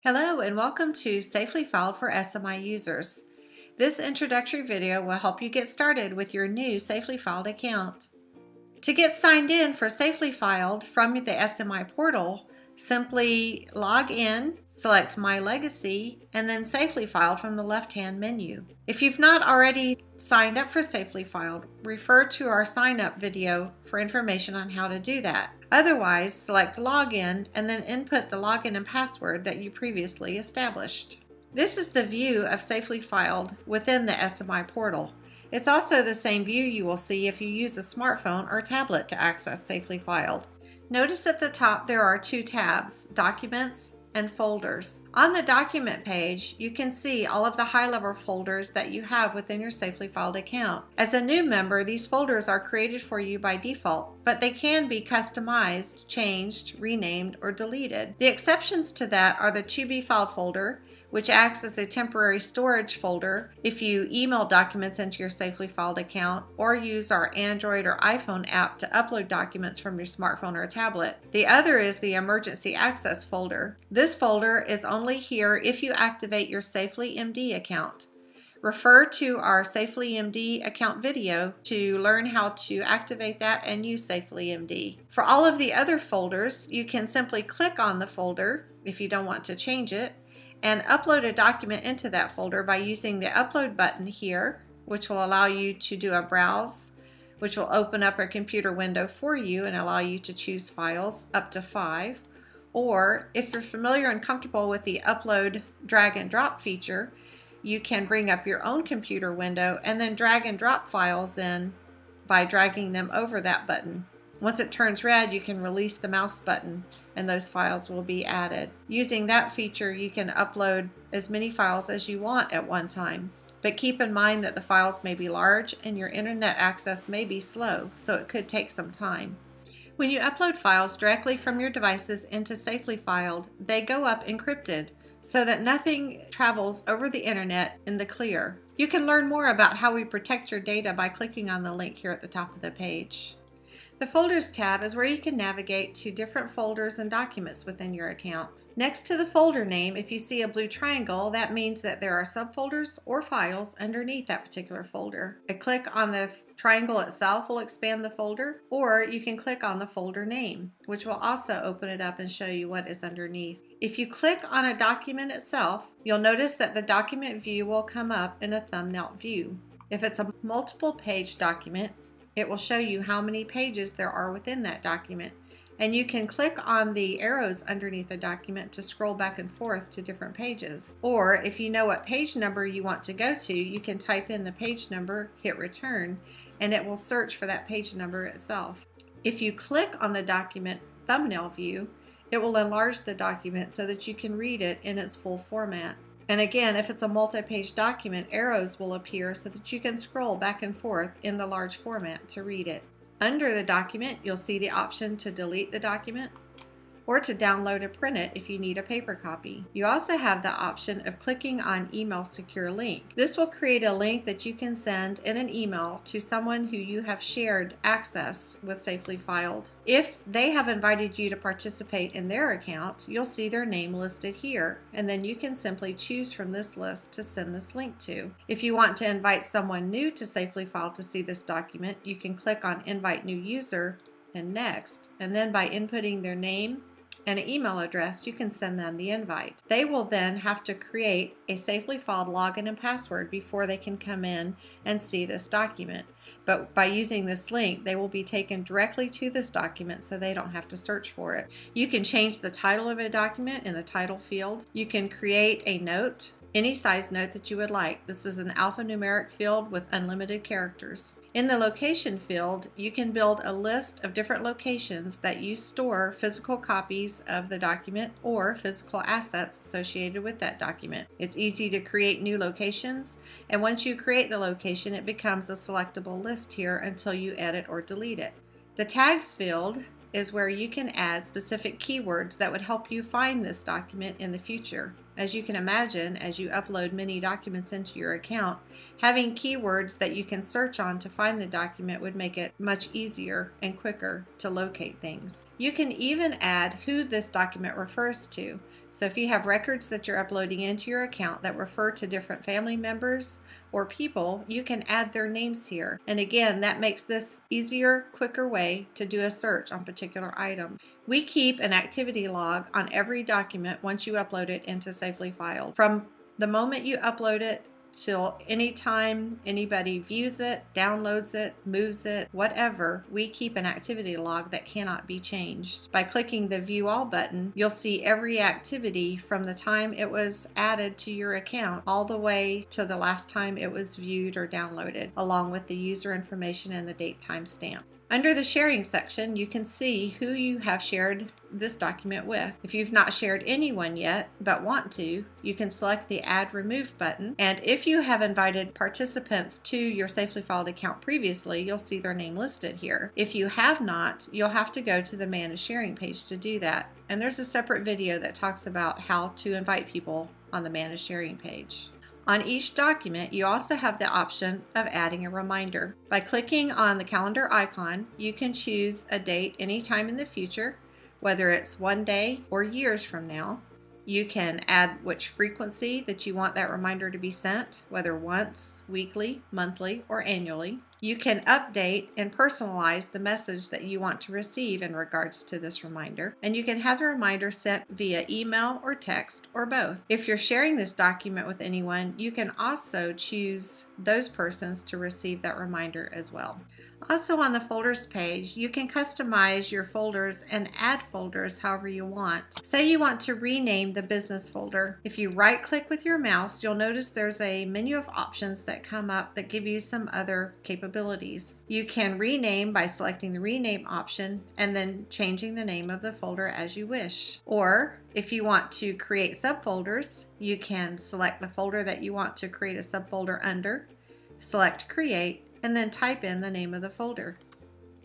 Hello and welcome to SafelyFiled for SMI Users. This introductory video will help you get started with your new SafelyFiled account. To get signed in for SafelyFiled from the SMI portal, simply log in, select My Legacy, and then SafelyFiled from the left-hand menu. If you've not already signed up for SafelyFiled, refer to our sign-up video for information on how to do that. Otherwise, select Login and then input the login and password that you previously established. This is the view of SafelyFiled within the SMI portal. It's also the same view you will see if you use a smartphone or tablet to access SafelyFiled. Notice at the top there are two tabs, Documents and Folders. On the document page, you can see all of the high-level folders that you have within your SafelyFiled account. As a new member, these folders are created for you by default, but they can be customized, changed, renamed, or deleted. The exceptions to that are the ToBeFiled folder, which acts as a temporary storage folder if you email documents into your SafelyFiled account or use our Android or iPhone app to upload documents from your smartphone or tablet. The other is the Emergency Access folder. This folder is only here if you activate your SafelyMD account. Refer to our SafelyMD account video to learn how to activate that and use SafelyMD. For all of the other folders, you can simply click on the folder if you don't want to change it, and upload a document into that folder by using the Upload button here, which will allow you to do a browse, which will open up a computer window for you and allow you to choose files up to 5. Or if you're familiar and comfortable with the Upload drag and drop feature, you can bring up your own computer window and then drag and drop files in by dragging them over that button. Once it turns red, you can release the mouse button and those files will be added. Using that feature, you can upload as many files as you want at one time. But keep in mind that the files may be large and your internet access may be slow, so it could take some time. When you upload files directly from your devices into SafelyFiled, they go up encrypted so that nothing travels over the internet in the clear. You can learn more about how we protect your data by clicking on the link here at the top of the page. The Folders tab is where you can navigate to different folders and documents within your account. Next to the folder name, if you see a blue triangle, that means that there are subfolders or files underneath that particular folder. A click on the triangle itself will expand the folder, or you can click on the folder name, which will also open it up and show you what is underneath. If you click on a document itself, you'll notice that the document view will come up in a thumbnail view. If it's a multiple page document, it will show you how many pages there are within that document. And you can click on the arrows underneath the document to scroll back and forth to different pages. Or if you know what page number you want to go to, you can type in the page number, hit return, and it will search for that page number itself. If you click on the document thumbnail view, it will enlarge the document so that you can read it in its full format. And again, if it's a multi-page document, arrows will appear so that you can scroll back and forth in the large format to read it. Under the document, you'll see the option to delete the document or to download and print it if you need a paper copy. You also have the option of clicking on Email Secure Link. This will create a link that you can send in an email to someone who you have shared access with SafelyFiled. If they have invited you to participate in their account, you'll see their name listed here, and then you can simply choose from this list to send this link to. If you want to invite someone new to SafelyFiled to see this document, you can click on Invite New User and Next, and then by inputting their name and an email address, you can send them the invite. They will then have to create a SafelyFiled login and password before they can come in and see this document. But by using this link, they will be taken directly to this document so they don't have to search for it. You can change the title of a document in the title field. You can create a note, any size note that you would like. This is an alphanumeric field with unlimited characters. In the location field, you can build a list of different locations that you store physical copies of the document or physical assets associated with that document. It's easy to create new locations, and once you create the location, it becomes a selectable list here until you edit or delete it. The tags field is where you can add specific keywords that would help you find this document in the future. As you can imagine, as you upload many documents into your account, having keywords that you can search on to find the document would make it much easier and quicker to locate things. You can even add who this document refers to. So if you have records that you're uploading into your account that refer to different family members or people, you can add their names here. And again, that makes this easier, quicker way to do a search on particular items. We keep an activity log on every document once you upload it into SafelyFiled. From the moment you upload it till anytime anybody views it, downloads it, moves it, whatever, we keep an activity log that cannot be changed. By clicking the View All button, you'll see every activity from the time it was added to your account all the way to the last time it was viewed or downloaded, along with the user information and the date timestamp. Under the sharing section, you can see who you have shared this document with. If you've not shared anyone yet but want to, you can select the Add Remove button. And if you have invited participants to your SafelyFiled account previously, you'll see their name listed here. If you have not, you'll have to go to the Manage Sharing page to do that. And there's a separate video that talks about how to invite people on the Manage Sharing page. On each document, you also have the option of adding a reminder. By clicking on the calendar icon, you can choose a date anytime in the future, whether it's one day or years from now. You can add which frequency that you want that reminder to be sent, whether once, weekly, monthly, or annually. You can update and personalize the message that you want to receive in regards to this reminder, and you can have the reminder sent via email or text or both. If you're sharing this document with anyone, you can also choose those persons to receive that reminder as well. Also on the folders page, you can customize your folders and add folders however you want. Say you want to rename the business folder. If you right click with your mouse, you'll notice there's a menu of options that come up that give you some other capabilities. You can rename by selecting the rename option and then changing the name of the folder as you wish. Or if you want to create subfolders, you can select the folder that you want to create a subfolder under, select Create, and then type in the name of the folder.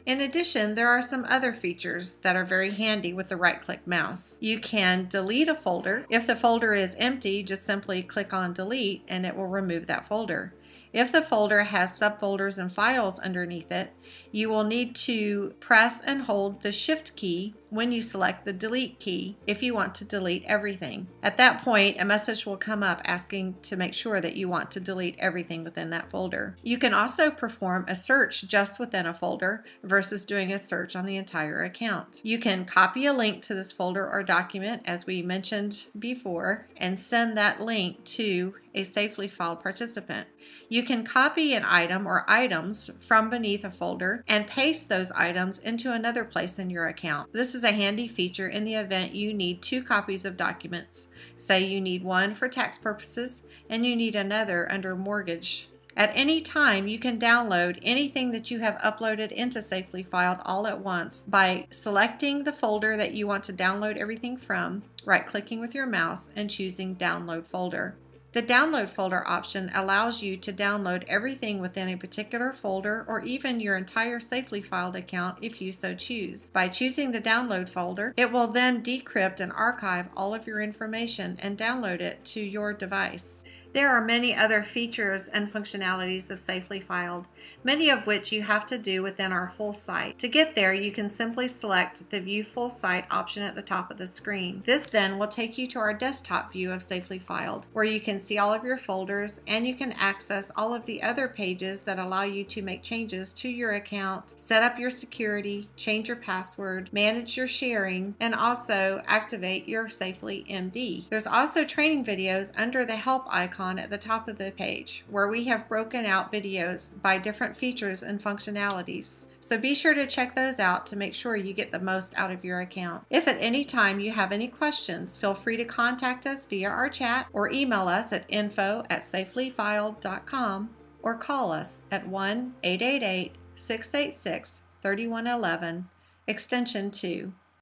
In addition, there are some other features that are very handy with the right-click mouse. You can delete a folder. If the folder is empty, just simply click on Delete and it will remove that folder. If the folder has subfolders and files underneath it, you will need to press and hold the Shift key when you select the Delete key if you want to delete everything. At that point, a message will come up asking to make sure that you want to delete everything within that folder. You can also perform a search just within a folder versus doing a search on the entire account. You can copy a link to this folder or document, as we mentioned before, and send that link to a SafelyFiled participant. You can copy an item or items from beneath a folder and paste those items into another place in your account. This is a handy feature in the event you need 2 copies of documents. Say you need one for tax purposes and you need another under mortgage. At any time, you can download anything that you have uploaded into SafelyFiled all at once by selecting the folder that you want to download everything from, right-clicking with your mouse, and choosing Download Folder. The Download Folder option allows you to download everything within a particular folder or even your entire SafelyFiled account if you so choose. By choosing the Download folder, it will then decrypt and archive all of your information and download it to your device. There are many other features and functionalities of SafelyFiled, many of which you have to do within our FullSite. To get there, you can simply select the View FullSite option at the top of the screen. This then will take you to our desktop view of SafelyFiled, where you can see all of your folders and you can access all of the other pages that allow you to make changes to your account, set up your security, change your password, manage your sharing, and also activate your SafelyMD. There's also training videos under the Help icon at the top of the page, where we have broken out videos by different features and functionalities. So be sure to check those out to make sure you get the most out of your account. If at any time you have any questions, feel free to contact us via our chat or email us at info@SafelyFiled.com or call us at 1-888-686-3111, extension 2.